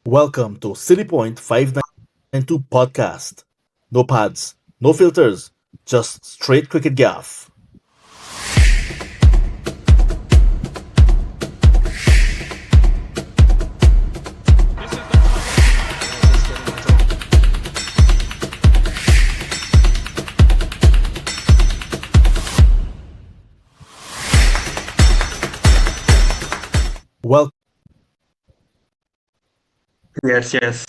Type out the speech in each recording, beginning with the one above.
Welcome to City Point 592 podcast. No pads, no filters, just straight cricket gaff. Welcome. Yes.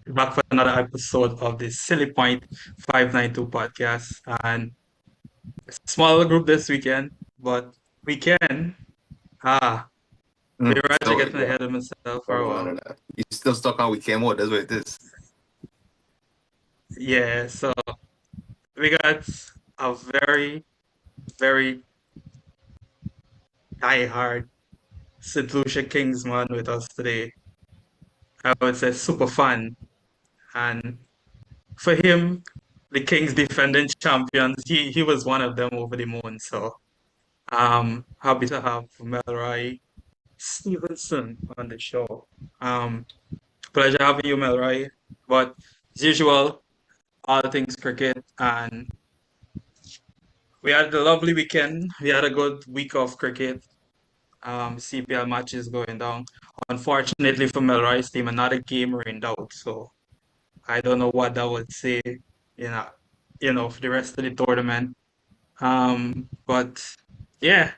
Back for another episode of the Silly Point 592 podcast. And smaller group this weekend, but weekend. Ah, Viraj So getting yeah, ahead of himself for don't a want while. none of that. You still stuck on weekend mode. That's what it is. Yeah, so we got a very die-hard St. Lucia Kingsman with us today. I would say super fun. And for him, the Kings defending champions, he was one of them over the moon. So happy to have Melroy Stevenson on the show. Um, Pleasure having you, Melroy. But as usual, all things cricket, and we had a lovely weekend. We had a good week of cricket. CPL matches going down. Unfortunately for Melroy's team, another game rained out. So I don't know what that would say, you know, for the rest of the tournament. But yeah,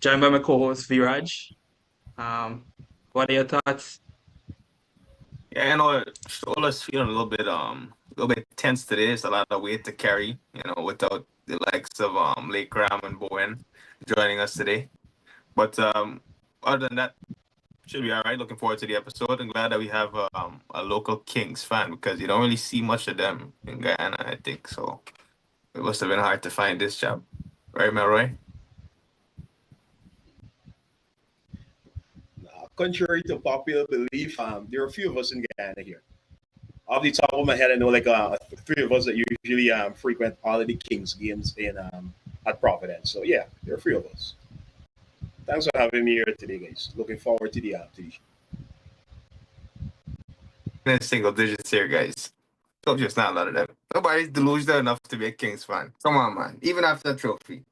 joined by my co-host Viraj. Um, what are your thoughts? Yeah, I know. Shola's feeling a little bit tense today. It's a lot of weight to carry. Without the likes of Lake Ram and Bowen joining us today. But other than that, should be all right. Looking forward to the episode. And glad that we have a local Kings fan because you don't really see much of them in Guyana. I think so. It must have been hard to find this job, right, Melroy? Contrary to popular belief, there are a few of us in Guyana here. Off the top of my head, I know like three of us that usually frequent all of the Kings games in at Providence. So yeah, there are three of us. Thanks for having me here today, guys. Looking forward to the In single digits here, guys. Told you it's not a lot of them. Nobody's delusional enough to be a Kings fan. Come on, man. Even after the trophy.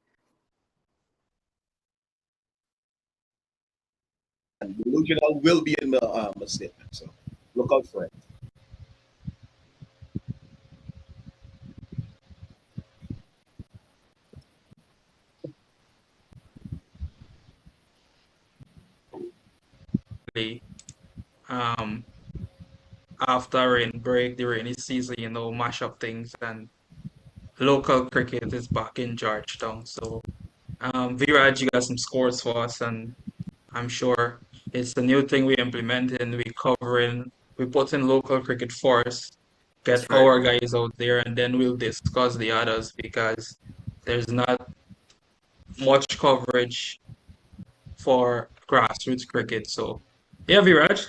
and delusional will be in the statement. So look out for it. Um, After rain break, the rainy season, mash up things, and local cricket is back in Georgetown. So, Viraj, you got some scores for us, and I'm sure it's the new thing we implemented and we put in local cricket first, That's get right. our guys out there, and then we'll discuss the others because there's not much coverage for grassroots cricket. So, yeah, Viraj,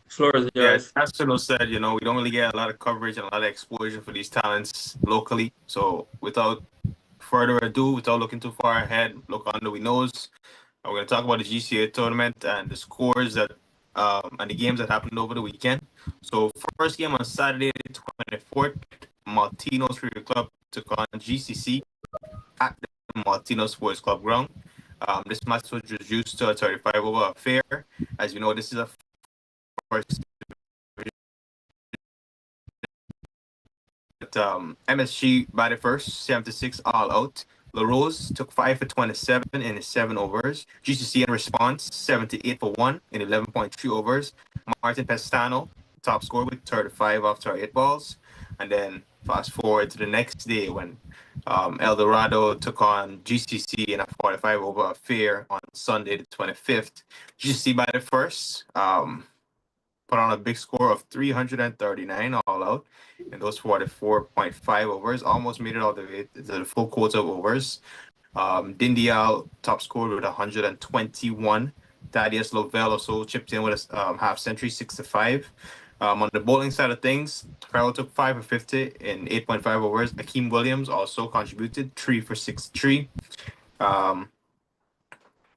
floor is Yeah, yours. as Philo said, we don't really get a lot of coverage and a lot of exposure for these talents locally. So without further ado, without looking too far ahead, look under we nose. We're going to talk about the GCA tournament and the scores that and the games that happened over the weekend. So first game on Saturday, the 24th, Martino Cricket Club took on GCC at the Martino Sports Club ground. This match was reduced to a 35 over affair. As you know, this is a first. But MSG batted first, 76 all out. LaRose took 5 for 27 in his 7 overs. GCC in response, 78 for 1 in 11.3 overs. Martin Pestano, top scorer with 35 off 38 balls. And then fast forward to the next day when El Dorado took on GCC in a 45 over affair on Sunday, the 25th. GCC batted first. Put on a big score of 339 all out in those 44.5 overs. Almost made it all the way to the full quota of overs. Dindial top scored with 121. Thaddeus Lovell also chipped in with a half century, 6 to 5. On the bowling side of things, Farrell took 5 for 50 in 8.5 overs. Akeem Williams also contributed 3 for 63. And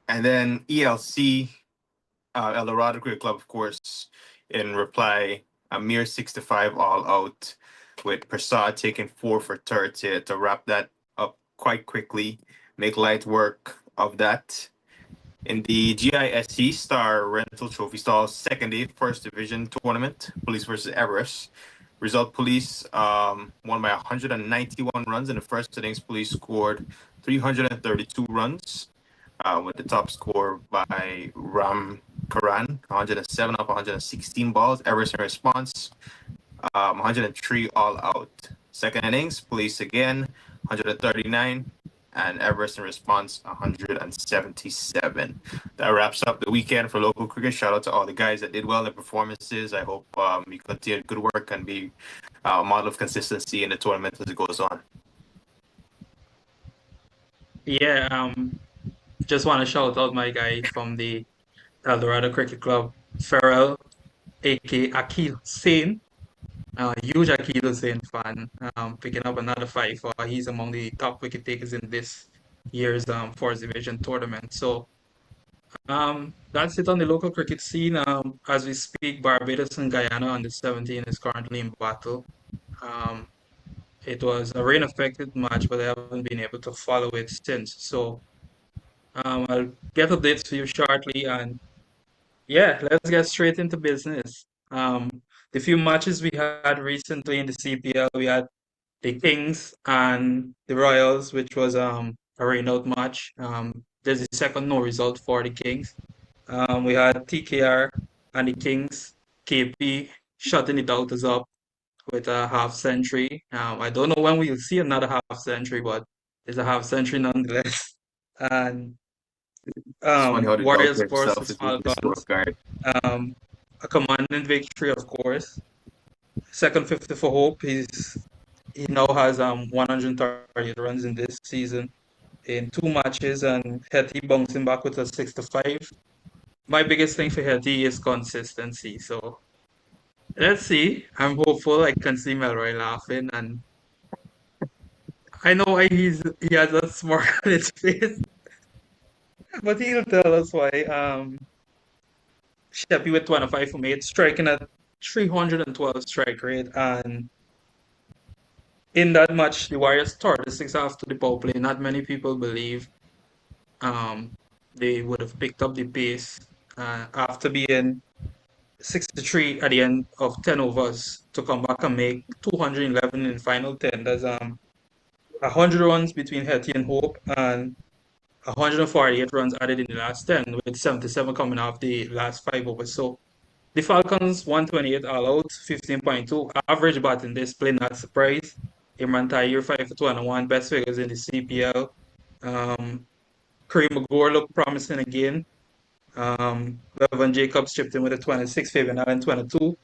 then ELC, El Dorado Cricket Club, of course, In reply, a mere 6-5 all out, with Prasad taking 4 for 30 to wrap that up quite quickly, make light work of that. In the GISC Star Rental Trophy Stall second day first division tournament, Police versus Everest. Result, Police won by 191 runs. In the first innings, Police scored 332 runs, with the top score by Ram Karan, 107 off 116 balls. Everest in response, 103 all out. Second innings, Police again, 139, and Everest in response, 177. That wraps up the weekend for local cricket. Shout out to all the guys that did well in performances. I hope you continue good work and be a model of consistency in the tournament as it goes on. Yeah, just want to shout out my guy from the El Dorado Cricket Club, Farrell, aka Akil Hussain. Huge Akil Hussain fan. Picking up another five. He's among the top wicket takers in this year's Fourth Division tournament. So that's it on the local cricket scene. As we speak, Barbados and Guyana under 17 is currently in battle. Um, it was a rain-affected match, but I haven't been able to follow it since. So I'll get updates for you shortly. And yeah, let's get straight into business. The few matches we had recently in the CPL, we had the Kings and the Royals, which was a rain-out match. There's a second no result for the Kings. We had TKR and the Kings. KP shutting the Doubters up with a half century. I don't know when we'll see another half century, but it's a half century nonetheless. And It's funny how the Warriors doctor himself versus is moving the Falcons. scorecard. Um, a commanding victory, of course. Second 50 for Hope. He now has 138 runs in this season in two matches, and Hetty bouncing back with a 65. My biggest thing for Hetty is consistency. So let's see. I'm hopeful. I can see Melroy laughing, and I know why he has a smirk on his face, but he'll tell us why. Sheppy with 25 from 8, striking at 312 strike rate, and in that match, the Warriors tore the six after the power play. Not many people believe um, they would have picked up the pace after being 63 at the end of 10 overs to come back and make 211 in the final 10. There's 100 runs between Hetty and Hope and 148 runs added in the last 10, with 77 coming off the last 5 overs. So the Falcons 128 all out, 15.2 average batting display, not surprise. Imran Tahir 5 for 21, best figures in the CPL. Kareem McGore looked promising again. Evan Jacobs chipped in with a 26, Fabian Allen 22.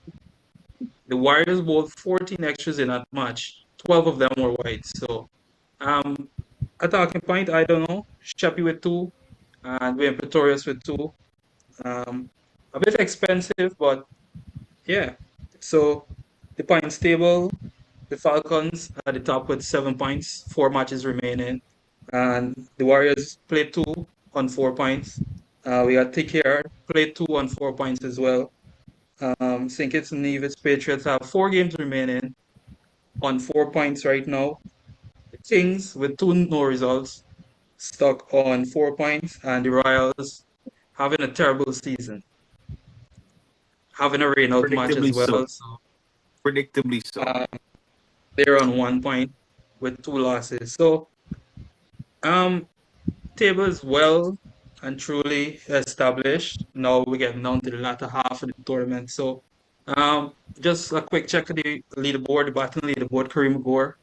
The Warriors bowled 14 extras in that match. 12 of them were white. So, um, a talking point, I don't know. Chappie with two, and Wayne Pretorius with two. A bit expensive, but yeah. So, the points table, the Falcons at the top with 7 points, 4 matches remaining. And the Warriors played two on 4 points. We got TKR played two on 4 points as well. St. Kitts and Nevis Patriots have 4 games remaining on 4 points right now. The Kings with two no results stuck on 4 points, and the Royals having a terrible season, having a rain out match as Predictably well. so. So Predictably so. uh, they're on 1 point with two losses. So um, table is well and truly established. Now we're getting down to the latter half of the tournament. So just a quick check of the leaderboard, the batting leaderboard. Kareem Gore,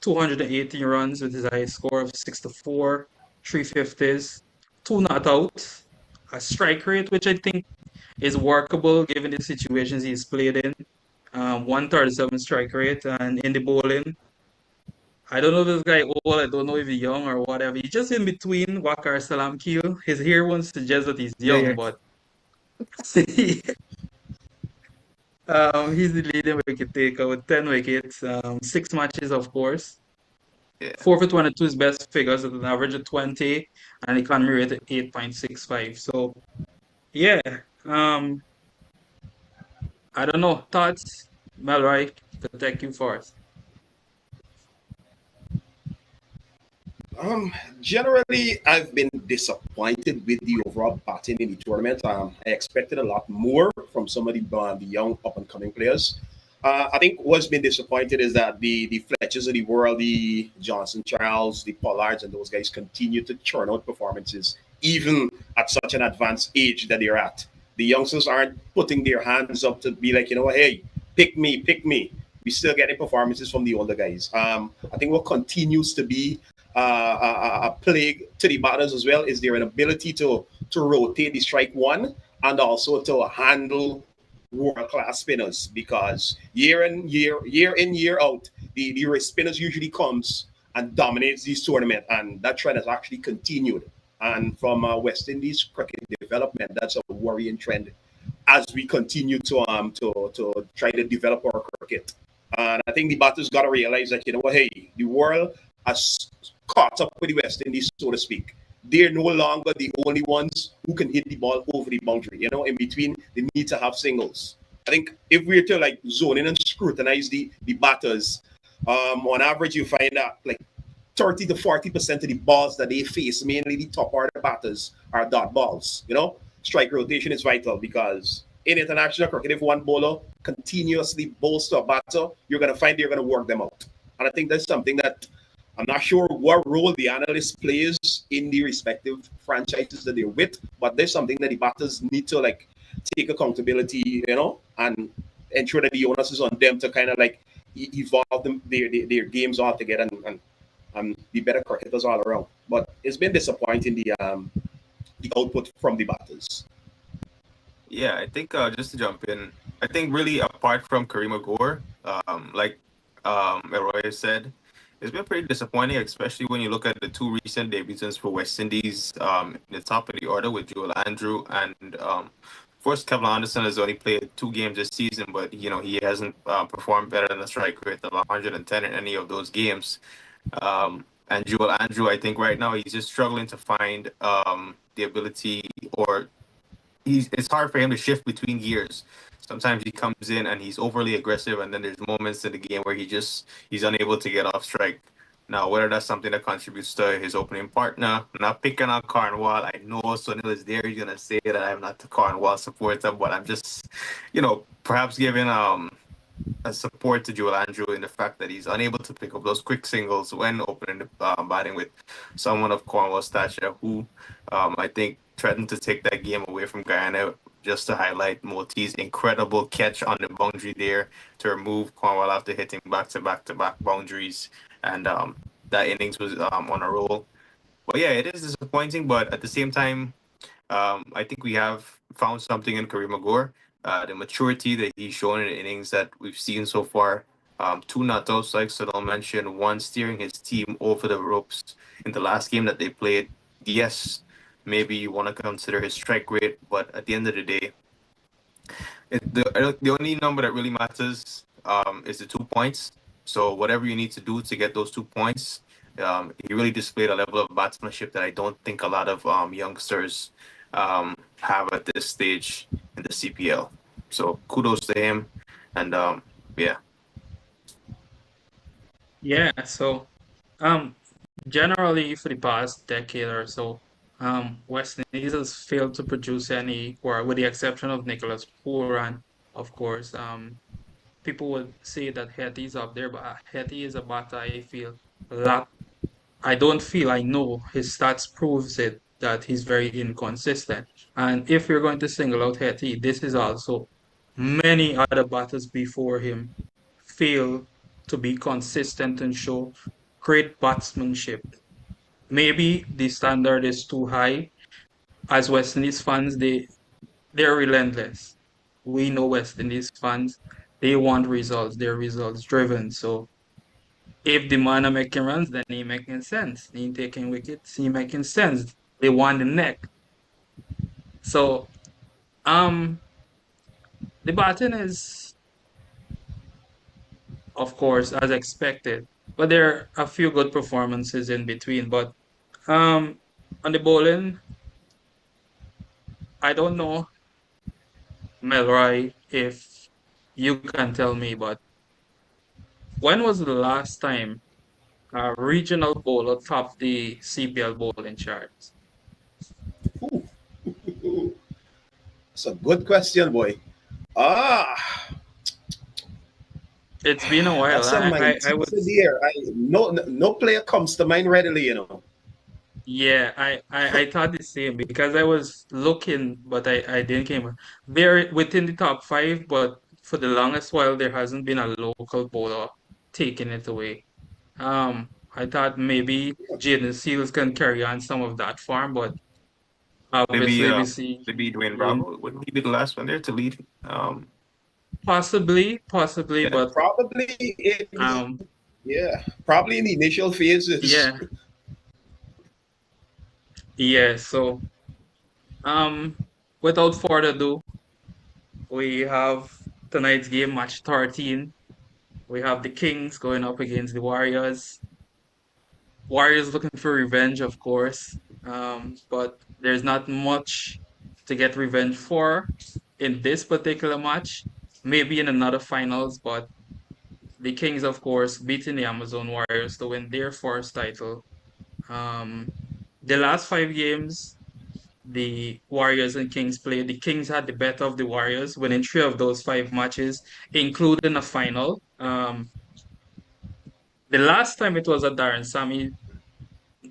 218 runs with his highest score of 64, 350s, two not out, a strike rate, which I think is workable given the situations he's played in. 137 strike rate, and in the bowling, I don't know if this guy old, I don't know if he's young or whatever. He's just in between Wakar Salam Keel. His hair won't suggest that he's Yeah, young, yeah, but he's the leading wicket taker with 10 wickets, 6 matches, of course. yeah. 4 for 22 is best figures at an average of 20, and economy rate at 8.65. So, yeah, um, I don't know. Thoughts, Melroy, to take you first. Um, Generally, I've been disappointed with the overall batting in the tournament. I expected a lot more from some of the young up and coming players. I think what's been disappointed is that the Fletchers of the world, the Johnson Charles, the Pollards, and those guys continue to churn out performances even at such an advanced age that they're at. The youngsters aren't putting their hands up to be like, hey, pick me, pick me. We're still getting performances from the older guys. I think what continues to be a plague to the batters as well is their inability to rotate the strike one and also to handle world class spinners, because year in year out the spinners usually comes and dominates this tournament, and that trend has actually continued. And from West Indies cricket development, that's a worrying trend as we continue to try to develop our cricket. And I think the batters got to realize that, hey, the world has caught up with the West Indies, so to speak. They're no longer the only ones who can hit the ball over the boundary. In between, they need to have singles. I think if we're to like zone in and scrutinize the batters, on average, you find that like 30 to 40% of the balls that they face, mainly the top order batters, are dot balls. Strike rotation is vital, because in international cricket, if one bowler continuously bowls to a batter, you're going to find they're going to work them out. And I think that's something that I'm not sure what role the analyst plays in the respective franchises that they're with, but there's something that the batters need to like take accountability, and ensure that the onus is on them to kind of like evolve their games altogether, and be better cricketers all around. But it's been disappointing, the output from the batters. Yeah, I think just to jump in, I think really apart from Kareem Gore, like Eroy said, it's been pretty disappointing, especially when you look at the two recent debuts for West Indies in the top of the order with Joel Andrew and of course Kevin Anderson has only played 2 games this season, but he hasn't performed better than a strike rate of 110 in any of those games. And Joel Andrew, I think right now he's just struggling to find the ability, or it's hard for him to shift between gears. Sometimes he comes in and he's overly aggressive, and then there's moments in the game where he's unable to get off strike. Now, whether that's something that contributes to his opening partner, I'm not picking on Cornwall. I know Sunil is there. He's gonna say that I'm not the Cornwall supporter, but I'm just, perhaps giving a support to Joel Andrew in the fact that he's unable to pick up those quick singles when opening the batting with someone of Cornwall's stature, who I think threatened to take that game away from Guyana, just to highlight Multy's incredible catch on the boundary there to remove Cornwall after hitting back-to-back-to-back boundaries. And that innings was on a roll. But yeah, it is disappointing, but at the same time, I think we have found something in Kareem Agor. The maturity that he's shown in the innings that we've seen so far. 2 not outs, like Sadal mentioned, one steering his team over the ropes in the last game that they played. Yes, maybe you want to consider his strike rate, but at the end of the day, the only number that really matters is the 2 points. So whatever you need to do to get those 2 points, he really displayed a level of batsmanship that I don't think a lot of youngsters have at this stage in the CPL. So kudos to him, and yeah. Yeah, so um generally for the past decade or so, West Indies has failed to produce any, or with the exception of Nicholas Pooran, of course. People would say that Hetty is up there, but Hetty is a batter I feel that I don't feel, I know his stats proves it, that he's very inconsistent. And if you're going to single out Hetty, this is also many other batters before him fail to be consistent and show great batsmanship. Maybe the standard is too high. As West Indies fans, they're relentless. We know West Indies fans, they want results. They're results driven. So if the man are making runs, then he making sense. He taking wickets, he making sense. They want the neck. So the batting is, of course, as expected. But there are a few good performances in between. But um on the bowling, I don't know, Melroy, if you can tell me, but when was the last time a regional bowler topped the CPL bowling charts? Ooh, ooh, that's a good question, boy. Ah, It's been a while. that's a mind I would, teaser there. No player comes to mind readily, you know. yeah, I thought the same because I was looking, but I didn't came. They're within the top five, but for the longest while, there hasn't been a local bowler taking it away. I thought maybe Jaden Seals can carry on some of that farm, but Maybe obviously we see maybe Dwayne Dwayne. Bravo, wouldn't he be the last one there to lead? Possibly, Yeah, but Probably in the um, yeah, probably in the initial phases. yeah, yeah. So um, without further ado, we have tonight's game, match 13. We have the Kings going up against the Warriors. Warriors looking for revenge, of course, but there's not much to get revenge for in this particular match. Maybe in another finals, but the Kings, of course, beating the Amazon Warriors to win their first title. Um, the last five games, the Warriors and Kings played. The Kings had the better of the Warriors, winning three of those five matches, including a final. The last time it was at Darren Sammy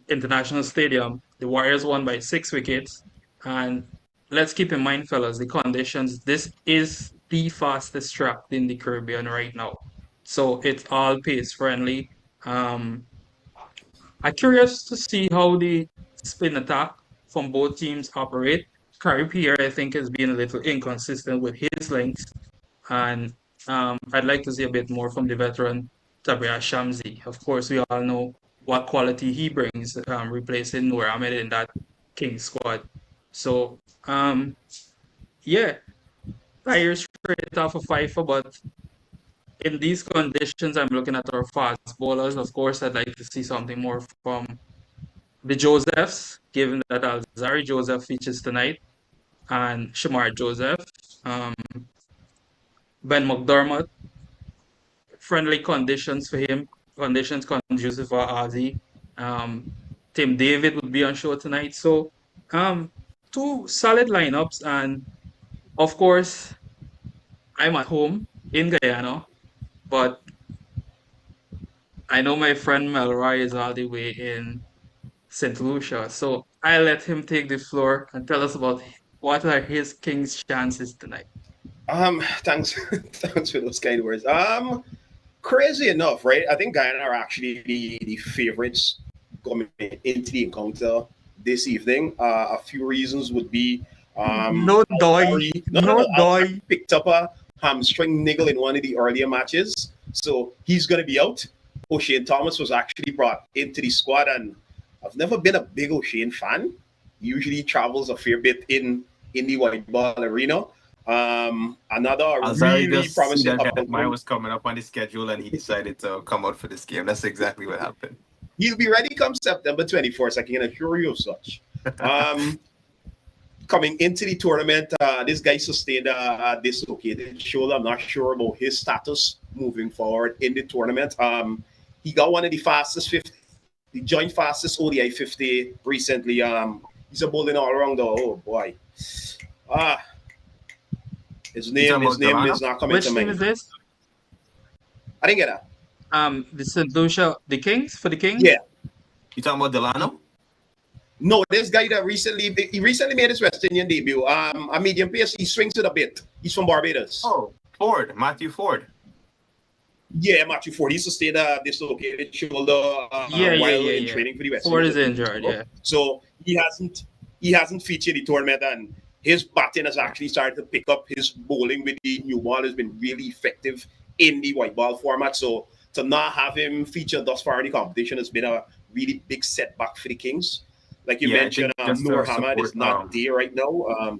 International Stadium, the Warriors won by 6 wickets. And let's keep in mind, fellas, the conditions. This is the fastest track in the Caribbean right now. So it's all pace friendly. Um, I'm curious to see how the spin attack from both teams operate. Curry Pierre, I think, has been a little inconsistent with his length, and I'd like to see a bit more from the veteran Tabria Shamsi. Of course, we all know what quality he brings, replacing Noor Ahmed in that King squad. So, yeah, tires straight off of FIFA, but in these conditions, I'm looking at our fast bowlers. Of course, I'd like to see something more from the Josephs, given that Alzari Joseph features tonight and Shamar Joseph, um, Ben McDermott, friendly conditions for him, conditions conducive for Ozzy. Um, Tim David would be on show tonight. So, um, two solid lineups. And of course, I'm at home in Guyana, but I know my friend Melroy is all the way in St. Lucia. So I let him take the floor and tell us about what are his King's chances tonight. Thanks, thanks for those kind words. Crazy enough, right? I think Guyana are actually the favorites coming into the encounter this evening. A few reasons would be No doy, no Alzari doy. picked up a hamstring niggle in one of the earlier matches, so he's going to be out. O'Shane Thomas was actually brought into the squad, and I've never been a big O'Shane fan. He usually travels a fair bit in the white ball arena. Another Alzari really just see promising that up and mine coming. was coming up on the schedule, and he decided to come out for this game. That's exactly what happened. He'll be ready come September 24th. I can assure you of such. Um, Coming into the tournament, this guy sustained a dislocated shoulder. I'm not sure about his status moving forward in the tournament. He got one of the fastest 50, the joint fastest ODI 50 recently. He's a bowling all around. Oh boy, ah, his You name talking his about name Delano? is not coming to Which team mind. is this? I didn't get that. The St. Lucia, the Kings for the Yeah, Kings. You talking about Delano? no, this guy that recently made his West Indian debut. A medium pace. He swings it a bit. He's from Barbados. Oh, Ford, Matthew Ford. Yeah, Matthew Ford. He sustained a dislocated shoulder Yeah, yeah, while yeah, in yeah. training for the West Ford Indies is a few weeks injured. ago. Yeah. So he hasn't featured the tournament, and his batting has actually started to pick up. His bowling with the new ball has been really effective in the white ball format. So to not have him feature thus far in the competition has been a really big setback for the Kings. Like you Yeah, I mentioned, think just Noor to Hamad support. is not there right now.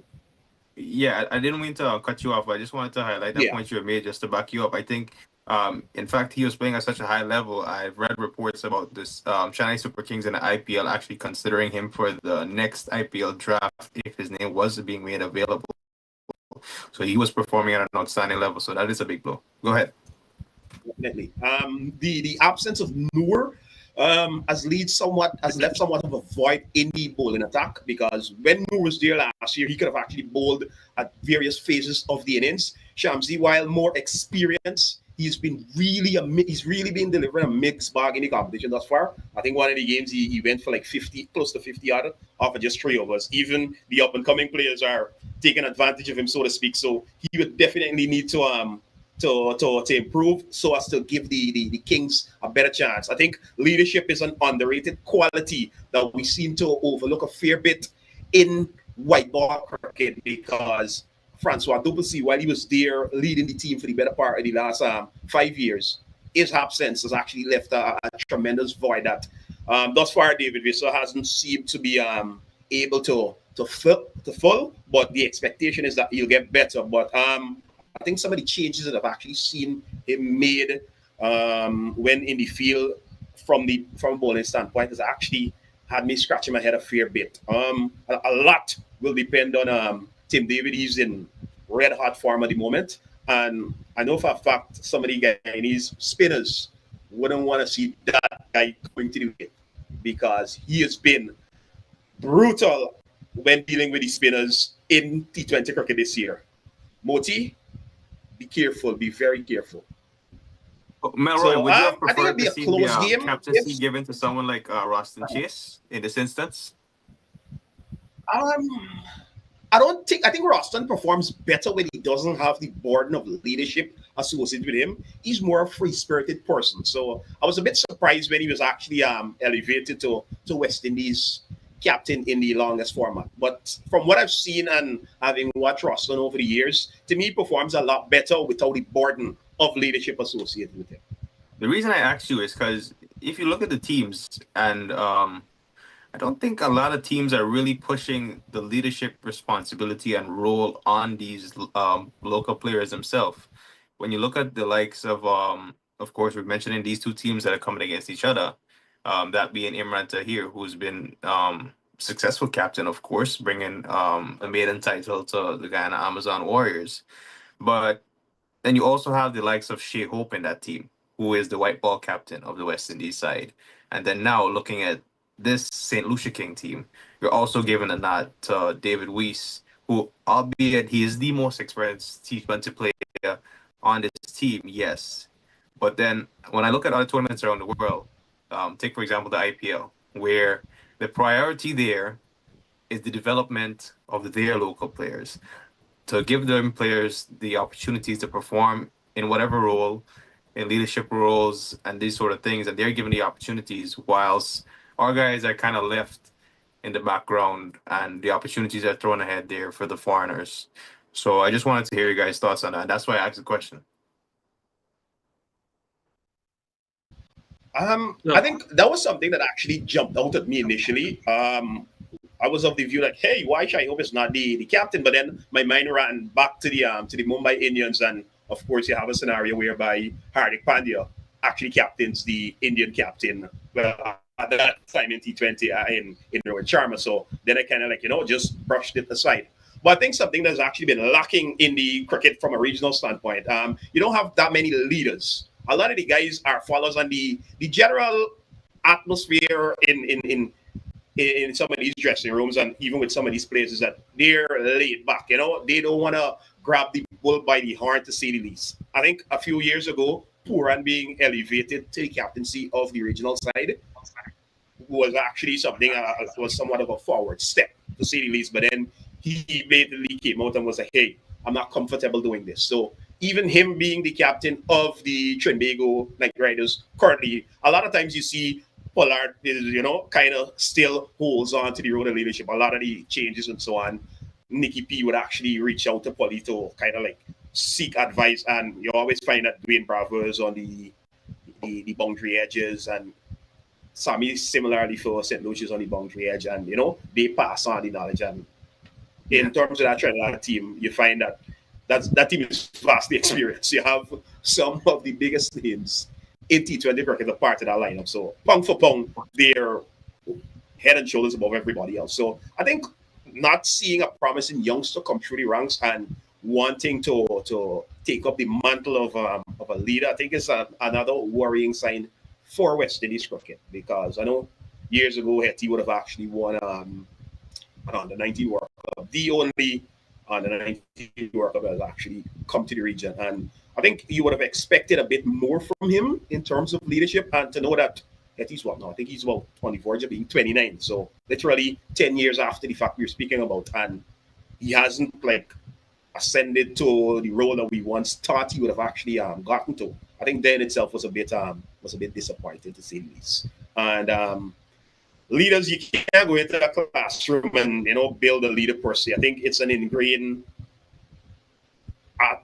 Yeah, I didn't mean to cut you off, but I just wanted to highlight that Yeah, point you made just to back you up. I think, in fact, he was playing at such a high level. I've read reports about this Chennai Super Kings in the IPL actually considering him for the next IPL draft if his name was being made available. So he was performing at an outstanding level. So that is a big blow. Go ahead. Definitely. The absence of Noor has left somewhat of a void in the bowling attack, because when Noor was there last year, he could have actually bowled at various phases of the innings. Shamsi, while more experienced, he's really been delivering a mixed bag in the competition thus far. I think one of the games he went for like 50, close to 50 out of just 3 overs. Even the up and coming players are taking advantage of him, so to speak. So he would definitely need to improve so as to give the Kings a better chance. I think leadership is an underrated quality that we seem to overlook a fair bit in white ball cricket, because Francois Duplessis, while he was there leading the team for the better part of the last 5 years, his absence has actually left a tremendous void that thus far David Vissa hasn't seemed to be able to fill. But the expectation is that he'll get better. But I think some of the changes that I've actually seen him made when in the field from a bowling standpoint has actually had me scratching my head a fair bit. A lot will depend on Tim David. He's in red hot form at the moment, and I know for a fact some of the Guyanese spinners wouldn't want to see that guy going to the wicket, because he has been brutal when dealing with the spinners in T20 cricket this year. Moti, be careful, be very careful. Melroy, So would you have I think preferred it'll to be a see the close game. captaincy given to someone like Roston Chase in this instance? Um, I think Roston performs better when he doesn't have the burden of leadership associated with him. He's more a free spirited person. So I was a bit surprised when he was actually elevated to West Indies captain in the longest format. But from what I've seen and having watched Roston over the years, to me he performs a lot better without the burden of leadership associated with him. The reason I asked you is because if you look at the teams, and I don't think a lot of teams are really pushing the leadership responsibility and role on these local players themselves. When you look at the likes of course, we're mentioning these two teams that are coming against each other, that being Imran Tahir, who's been successful captain, of course, bringing a maiden title to the Guyana Amazon Warriors. But then you also have the likes of Shea Hope in that team, who is the white ball captain of the West Indies side. And then now looking at this St. Lucia King team, you're also giving a nod to David Weiss, who, albeit he is the most experienced T20 player on this team, yes. But then when I look at other tournaments around the world, take for example the IPL, where the priority there is the development of their local players, to give them players the opportunities to perform in whatever role, in leadership roles and these sort of things, and they're given the opportunities, whilst our guys are kind of left in the background and the opportunities are thrown ahead there for the foreigners. So I just wanted to hear your guys' thoughts on that. That's why I asked the question. I think that was something that actually jumped out at me initially. I was of the view like, hey, why Shai Hope is not the captain? But then my mind ran back to the Mumbai Indians, and of course you have a scenario whereby Hardik Pandya actually captains the Indian captain. Well, at that time in T20 in Rohit Sharma. So then I kind of like just brushed it aside. But I think something that's actually been lacking in the cricket from a regional standpoint, you don't have that many leaders. A lot of the guys are followers, and the general atmosphere in some of these dressing rooms and even with some of these places that they're laid back. They don't want to grab the bull by the horn, to say the least. I think a few years ago, Puran being elevated to the captaincy of the regional side was actually something was somewhat of a forward step, to say the least. But then he blatantly came out and was like, "Hey, I'm not comfortable doing this." So even him being the captain of the Trinbago Knight Riders currently, a lot of times you see Pollard is, kind of still holds on to the road of leadership. A lot of the changes and so on, Nikki P would actually reach out to Polly to kind of like seek advice, and you always find that Dwayne Bravo is on the boundary edges, and Sammy similarly for St. Lucia's on the boundary edge, and they pass on the knowledge. And in terms of that Trinidad team, you find that team is vastly experienced. You have some of the biggest names in T20 cricket a part of that lineup. So pound for pound, they're head and shoulders above everybody else. So I think not seeing a promising youngster come through the ranks and wanting to take up the mantle of a leader, I think is another worrying sign for West Indies cricket, because I know years ago Hetty would have actually won on the 19 World Cup, the only on the 19 World Cup that has actually come to the region. And I think you would have expected a bit more from him in terms of leadership, and to know that he's what now? I think he's about 24, just being 29. So literally 10 years after the fact we're speaking about, and he hasn't like ascended to the role that we once thought he would have actually gotten to. I think then itself was a bit disappointing, to say the least. And leaders, you can't go into a classroom and build a leader per se. I think it's an ingrained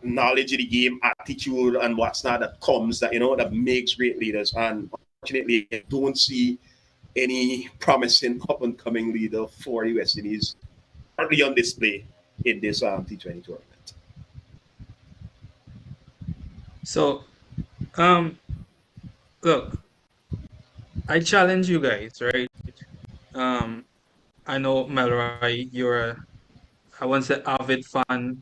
knowledge of the game, attitude, and what's not that comes that makes great leaders. And unfortunately, I don't see any promising up and coming leader for the West Indies currently on display in this T20 tournament. So, um, look, I challenge you guys, right? Um, I know Melroy, I won't say avid fan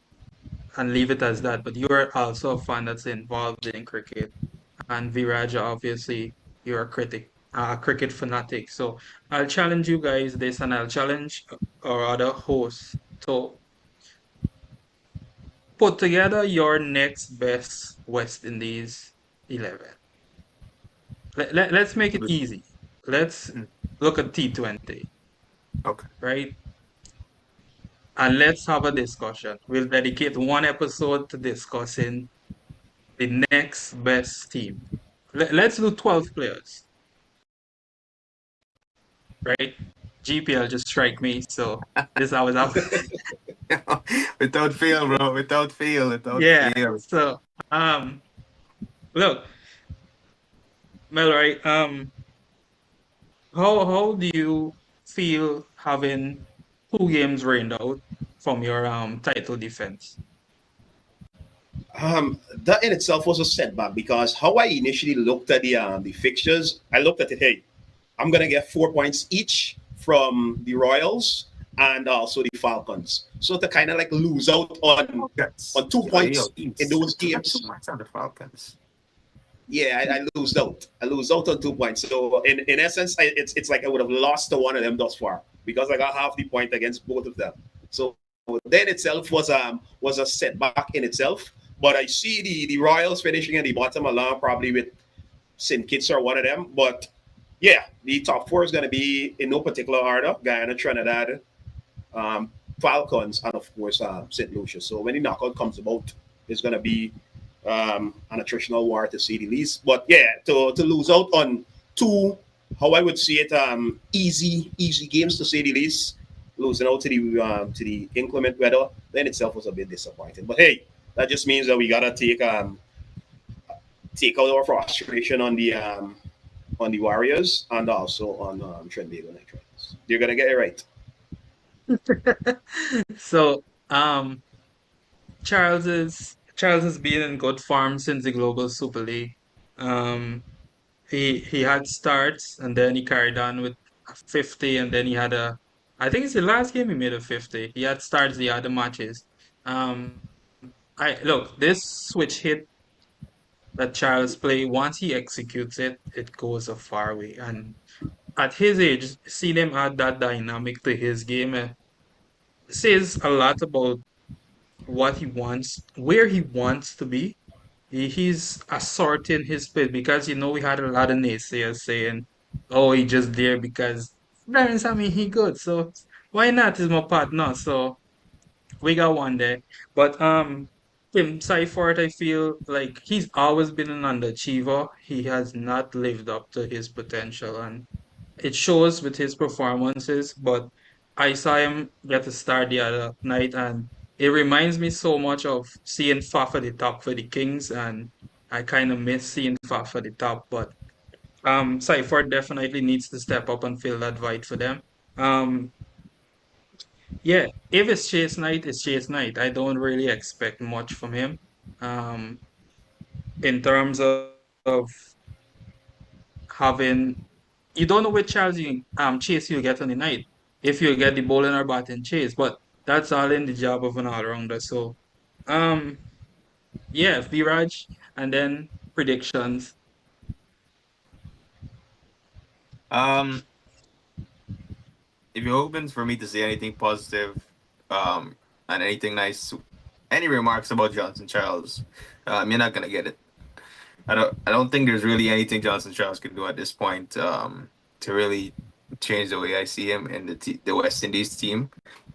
and leave it as that, but you're also a fan that's involved in cricket. And Viraja, obviously, you're a cricket fanatic. So I'll challenge you guys this, and I'll challenge our other hosts to put together your next best West Indies 11. Let's make it easy. Let's Mm, look at T20, okay. right? And let's have a discussion. We'll dedicate one episode to discussing the next best team. Let's do 12 players, right? GPL just strike me, so this I was up. Without fail, bro. Without fail. Without Yeah. fail. So look, Melroy, how do you feel having two games rained out from your title defense? That in itself was a setback, because how I initially looked at the fixtures, I looked at it. Hey, I'm gonna get 4 points each from the Royals and also the Falcons. So to kind of like lose out Yes. on 2 points in those Two games, marks on the Falcons. yeah, I lose out. I lose out on 2 points. So in essence, it's like I would have lost to one of them thus far, because I got half the point against both of them. So then itself was a setback in itself. But I see the Royals finishing at the bottom along probably with St. Kitts or one of them. But yeah, the top four is going to be in no particular order: Guyana, Trinidad, Falcons, and of course St. Lucia. So when the knockout comes about, it's going to be an attritional war, to say the least. But yeah, to lose out on two, how I would see it, easy games, to say the least, losing out to the inclement weather, then itself was a bit disappointing. But hey, that just means that we gotta take out our frustration on the Warriors and also on Trinidad Knight Riders. You're gonna get it right. So, Charles has been in good form since the Global Super League. Um, he had starts, and then he carried on with a 50, and then he had I think it's the last game he made a 50. He had starts the other matches. Um, I look, this switch hit that Charles play, once he executes it, it goes a far way. And at his age, seeing him add that dynamic to his game says a lot about what he wants, where he wants to be. He's assorting his play, because we had a lot of naysayers saying, "Oh, he just there because Darren Sammy he good, so why not? He's my partner." So we got one there, but Tim Seifert, I feel like he's always been an underachiever. He has not lived up to his potential, and it shows with his performances. But I saw him get a start the other night, and it reminds me so much of seeing Faf at the top for the Kings, and I kind of miss seeing Faf at the top. But Seifert definitely needs to step up and fill that void for them. Um, yeah, if it's Chase Knight, it's Chase Knight. I don't really expect much from him. Um, in terms of having, you don't know which chase you'll get on the night. If you get the bowling or batting chase, but that's all in the job of an all rounder. So Um, yes, Viraj, and then predictions. Um, if you're hoping for me to say anything positive, um, and anything nice, any remarks about Johnson Charles, you're not gonna get it. I don't think there's really anything Johnson Charles can do at this point, to really change the way I see him in the West Indies team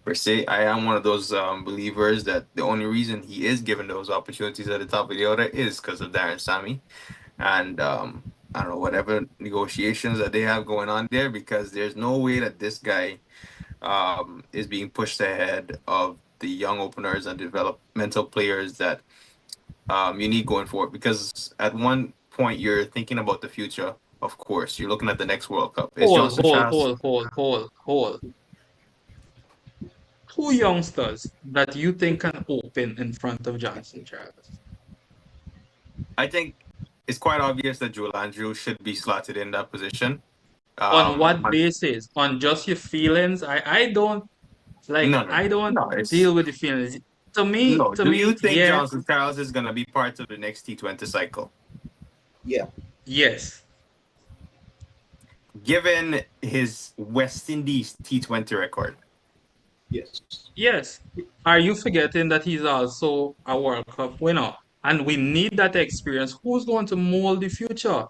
per se. I am one of those believers that the only reason he is given those opportunities at the top of the order is because of Darren Sammy and I don't know whatever negotiations that they have going on there, because there's no way that this guy is being pushed ahead of the young openers and developmental players that you need going forward. Because at one point you're thinking about the future. Of course, you're looking at the next World Cup. Is Hold, Johnson hold, Charles? hold, hold, hold, hold. Two youngsters that you think can open in front of Johnson Charles. I think it's quite obvious that Joel Andrew should be slotted in that position. On what On- basis? On just your feelings? I don't no, no, I don't no. It's deal with the feelings. To me, no. to Do you me, think yeah, Johnson Charles is going to be part of the next T20 cycle? Yeah. yes. Given his West Indies T20 record. Yes. Yes. Are you forgetting that he's also a World Cup winner? And we need that experience. Who's going to mold the future?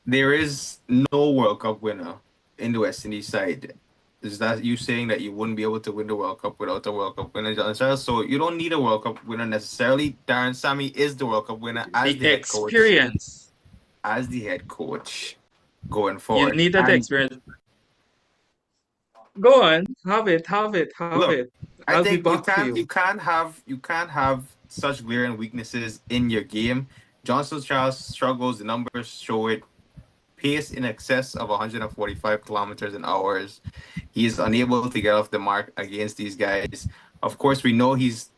There is no World Cup winner in the West Indies side. Is that you saying that you wouldn't be able to win the World Cup without a World Cup winner, John Charles? So you don't need a World Cup winner necessarily. Darren Sammy is the World Cup winner as The the head coach. experience. As the head coach going You forward. need that And experience. Go on. Have it, have it, have look, it. I I'll be think you back for can't you. you can't have you can't have such glaring weaknesses in your game. Johnson Charles struggles, the numbers show it. Pace in excess of 145 kilometers an hour. He is unable to get off the mark against these guys. Of course, we know he's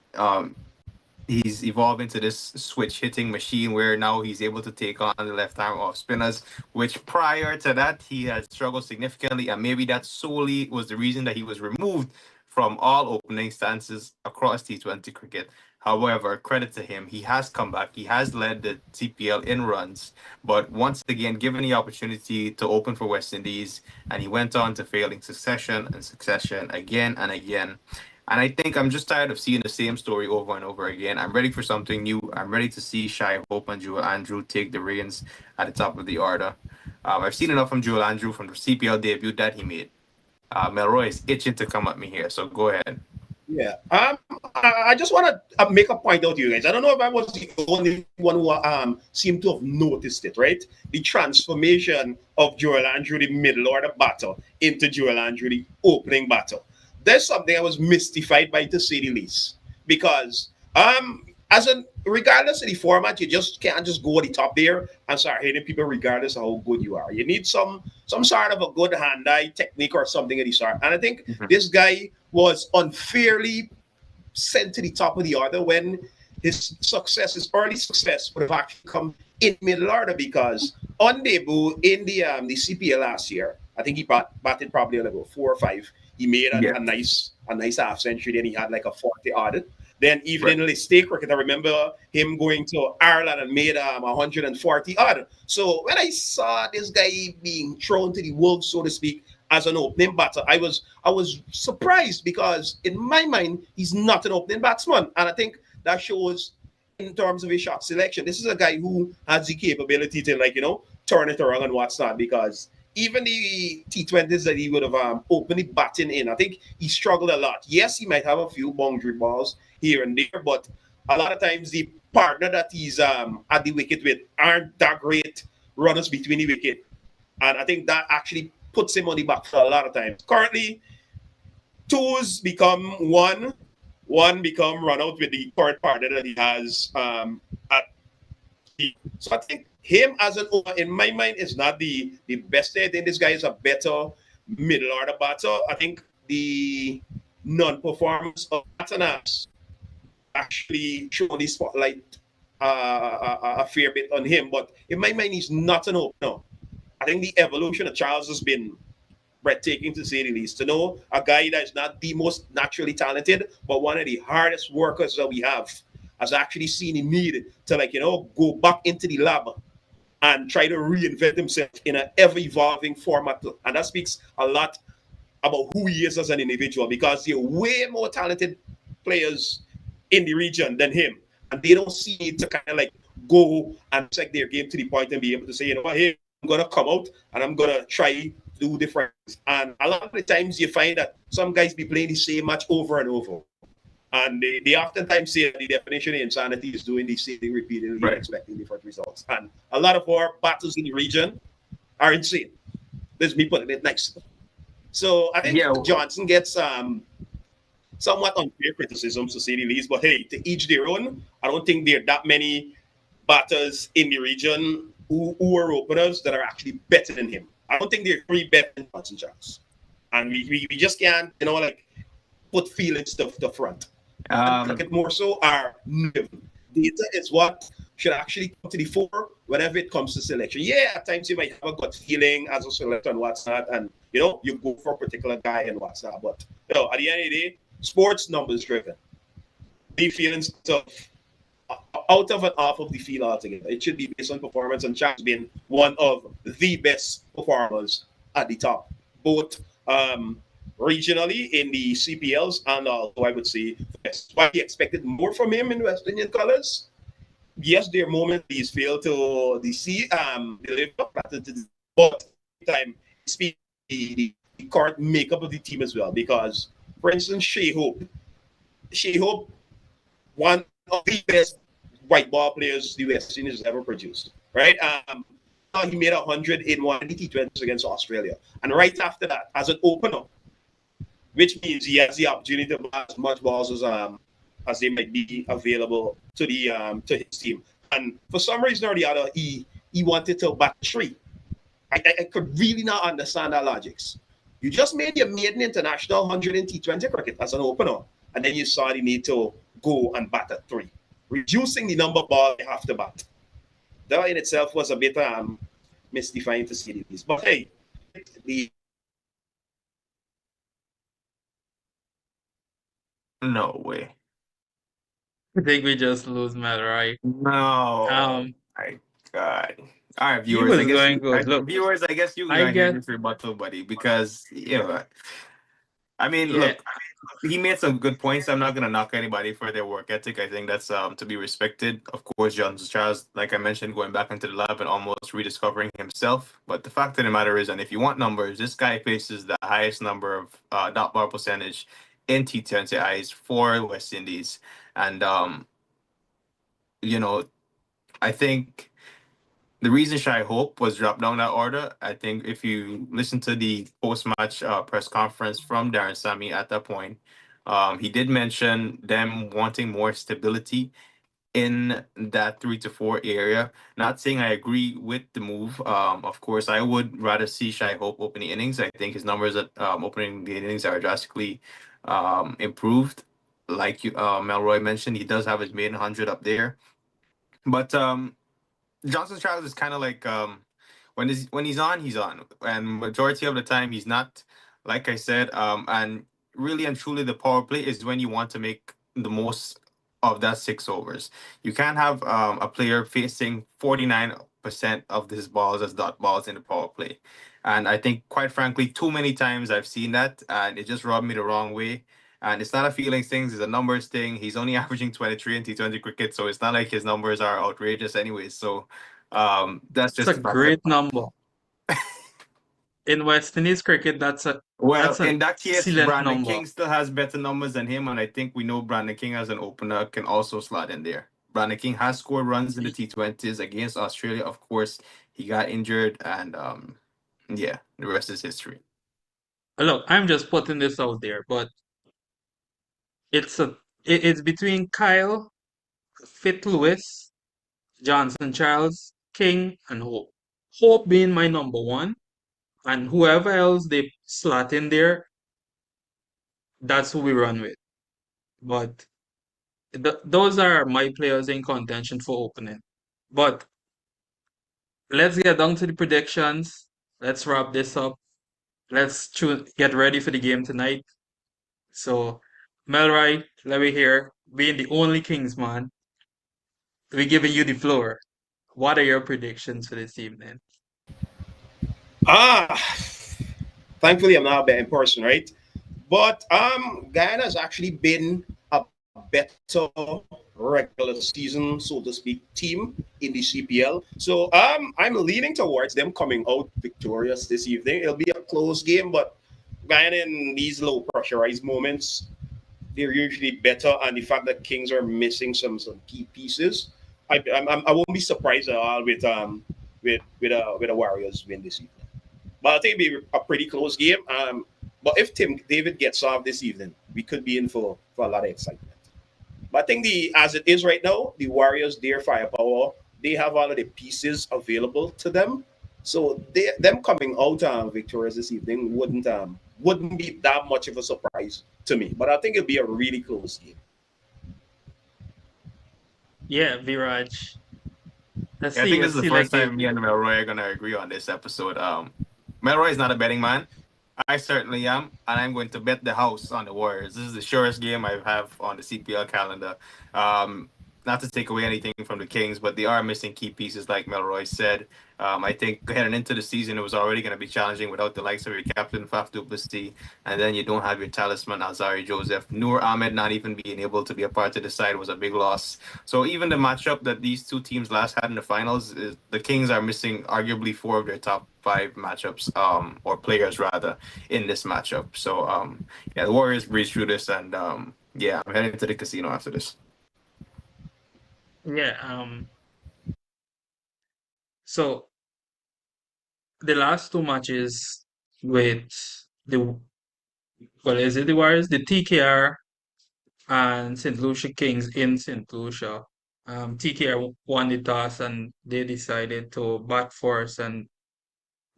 evolved into this switch hitting machine where now he's able to take on the left arm off spinners, which prior to that he had struggled significantly, and maybe that solely was the reason that he was removed from all opening stances across T20 cricket. However, credit to him, he has come back. He has led the CPL in runs, but once again, given the opportunity to open for West Indies, and he went on to fail in succession and succession again and again. And I think I'm just tired of seeing the same story over and over again. I'm ready for something new. I'm ready to see Shai Hope and Joel Andrew take the reins at the top of the order. I've seen enough from Joel Andrew from the CPL debut that he made. Melroy is itching to come at me here, so go ahead. Yeah. I just want to make a point out to you guys. I don't know if I was the only one who seemed to have noticed it, right? The transformation of Joel Andrew, the middle order battle, into Joel Andrew, the opening battle. There's something I was mystified by, to say the least, because as a regardless of the format, you just can't just go at the top there and start hitting people regardless of how good you are. You need some sort of a good hand-eye technique or something of the sort. And I think Mhm. this guy was unfairly sent to the top of the order when his early success, would have actually come in middle order, because on debut in the CPL last year, I think he batted probably like 4 or 5. He made Yeah, a nice half century. Then he had like a 40 odd. Then even right. in the state cricket, I remember him going to Ireland and made 140 odd. So when I saw this guy being thrown to the wolves, so to speak, as an opening batter, I was surprised, because in my mind he's not an opening batsman, and I think that shows in terms of his shot selection. This is a guy who has the capability to, like, turn it around and what's not, because even the T20s that he would have openly batting in, I think he struggled a lot. Yes, he might have a few boundary balls here and there, but a lot of times the partner that he's at the wicket with aren't that great runners between the wicket. And I think that actually puts him on the back for a lot of times. Currently, twos become one become run out with the current partner that he has at the. So I think him as an owner, in my mind, is not the best. I think this guy is a better middle order batter. I think the non-performance of Atanas actually shown the spotlight a fair bit on him. But in my mind, he's not an opener. I think the evolution of Charles has been breathtaking, to say the least. To know a guy that is not the most naturally talented, but one of the hardest workers that we have. has actually seen a need to go back into the lab and try to reinvent himself in an ever evolving format. And that speaks a lot about who he is as an individual because there are way more talented players in the region than him. And they don't see it to kind of like go and check their game to the point and be able to say, you know what, hey, I'm going to come out and I'm going to try to do different things. And a lot of the times you find that some guys be playing the same match over and over. And they oftentimes say the definition of insanity is doing the same thing repeatedly and Right. expecting different results. And a lot of our battles in the region are insane. Let's me putting it nice. So I think Yeah. Johnson gets somewhat unfair criticisms to say the least. But hey, to each their own. I don't think there are that many batters in the region who are openers that are actually better than him. I don't think there are three better than Johnson Charles. And we just can't, put feelings to the front. And Um, cricket more so are data is what should actually come to the fore whenever it comes to selection. Yeah, at times you might have a gut feeling as a selector and what's not, and you go for a particular guy and what's not. But at the end of the day, sports numbers driven. The feelings of out of and off of the field altogether. It should be based on performance, and Chap's been one of the best performers at the top, both regionally in the CPLs and also I would say West. Why he expected more from him in West Indian colors. Yes, there are moments he's failed to deliver, but time speak the current makeup of the team as well. Because, for instance, Shea Hope, one of the best white ball players the West Indies has ever produced. Right? He made 100 in one of the T20s against Australia, and right after that, as an opener, which means he has the opportunity to blast as much balls as they might be available to his team. And for some reason or the other, he wanted to bat three. I could really not understand that logics. You just made your maiden international 100 in T20 cricket as an opener, and then you saw the need to go and bat at three, reducing the number of balls you have to bat. That in itself was a bit mystifying to see the least. But hey, the no way. I think we just lose Mel, right? No. Um, My God. All right, he viewers. was going good. Look, Viewers, I guess you I gonna hear get, this rebuttal, buddy, because I mean, yeah, look, he made some good points. I'm not gonna knock anybody for their work ethic. I think that's to be respected. Of course, John Charles, like I mentioned, going back into the lab and almost rediscovering himself. But the fact of the matter is, and if you want numbers, this guy faces the highest number of dot ball percentage in T20Is for West Indies, and you know, I think the reason Shai Hope was dropped down that order, I think if you listen to the post-match press conference from Darren Sammy at that point, he did mention them wanting more stability in that 3 to 4 area. Not saying I agree with the move. Of course, I would rather see Shai Hope open the innings. I think his numbers at opening the innings are drastically improved. Like Melroy mentioned, he does have his maiden 100 up there. But Johnson Charles is kind of like when he's on, he's on, and majority of the time he's not. Like I said, and really and truly, the power play is when you want to make the most of that 6 overs. You can't have a player facing 49% of his balls as dot balls in the power play, and I think, quite frankly, too many times I've seen that, and it just rubbed me the wrong way. And it's not a feelings thing; it's a numbers thing. He's only averaging 23 in T20 cricket, so it's not like his numbers are outrageous, anyways. So that's it's just a the fact. great number. In West Indies cricket, Well, that's an in that case, excellent Brandon number. King still has better numbers than him, and I think we know Brandon King as an opener can also slot in there. Brandon King has scored runs in the T20s against Australia. Of course, he got injured, and yeah, the rest is history. Look, I'm just putting this out there, but it's a it's between Kyle, Fit Lewis, Johnson Charles, King, and Hope. Hope being my number one, and whoever else they slot in there, that's who we run with. But those are my players in contention for opening. But let's get down to the predictions. Let's wrap this up. Let's get ready for the game tonight. So, Melroy, let me hear, being the only Kings man. we're giving you the floor. What are your predictions for this evening? Ah, thankfully I'm not a betting person, right? But Guyana has actually been a better regular season, so to speak, team in the CPL. So I'm leaning towards them coming out victorious this evening. It'll be a close game, but Guyana in these low pressurized moments, they're usually better. And the fact that Kings are missing some key pieces, I won't be surprised at all with a Warriors win this evening. But I think it'll be a pretty close game. But if Tim David gets off this evening, we could be in for a lot of excitement. But I think the as it is right now, the Warriors, their firepower, they have all of the pieces available to them. So them coming out victorious this evening wouldn't be that much of a surprise to me. But I think it'll be a really close game. Yeah, Viraj. Yeah, I think this Let's is the see first like time me and Melroy are gonna agree on this episode. Melroy is not a betting man. I certainly am, and I'm going to bet the house on the Warriors. This is the surest game I have on the CPL calendar. Um, Not to take away anything from the Kings, but they are missing key pieces, like Melroy said. I think heading into the season, it was already going to be challenging without the likes of your captain, Faf du Plessis, and then you don't have your talisman, Azari Joseph. Noor Ahmed not even being able to be a part of the side was a big loss. So even the matchup that these two teams last had in the finals, the Kings are missing arguably four of their top five matchups, or players rather, in this matchup. So yeah, the Warriors breeze through this, and yeah, I'm heading to the casino after this. yeah, so the last two matches with the well, is it the Warriors? The TKR and St. Lucia Kings in St. Lucia. TKR won the toss and they decided to bat first, and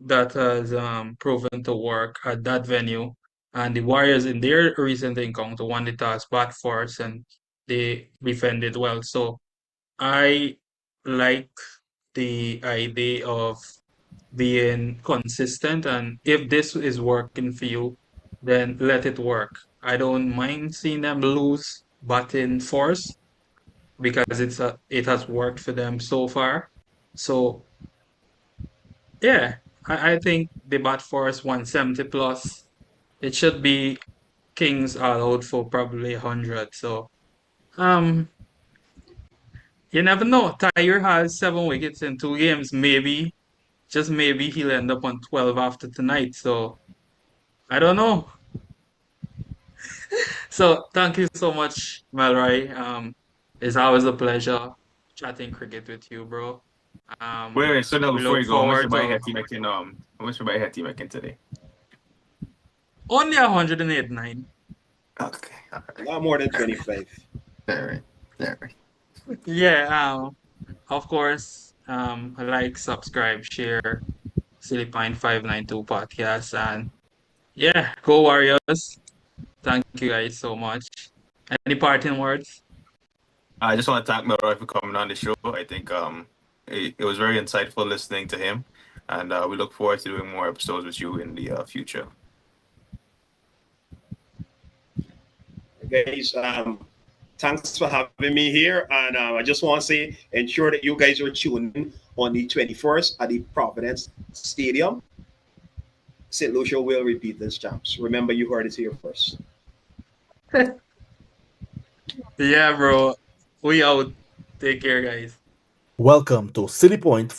that has proven to work at that venue. And the Warriors in their recent encounter won the toss, bat first, and they defended well. So I like the idea of being consistent, and if this is working for you, then let it work. I don't mind seeing them lose batting force because it has worked for them so far. So yeah, I think the bat force 170 plus. It should be Kings all out for probably 100. So um you never know. Tyre has 7 wickets in 2 games. Maybe, just maybe he'll end up on 12 after tonight. So I don't know. So thank you so much, Malroy. It's always a pleasure chatting cricket with you, bro. Wait, so now We before look you go, how much forward about to head team making how much about head team making today? only 189. Okay, all right, Not more than all right, 25. all right, all right. Yeah, of course, like, subscribe, share Silly Pine 592 podcast, and yeah, go Warriors. Thank you guys so much. Any parting words? I just want to thank Melroy for coming on the show. I think it was very insightful listening to him, and we look forward to doing more episodes with you in the future. Guys, thanks for having me here. And I just want to say, ensure that you guys are tuned in on the 21st at the Providence Stadium. St. Lucia will repeat as champs. Remember, you heard it here first. Yeah, bro. We out. Take care, guys. Welcome to City Point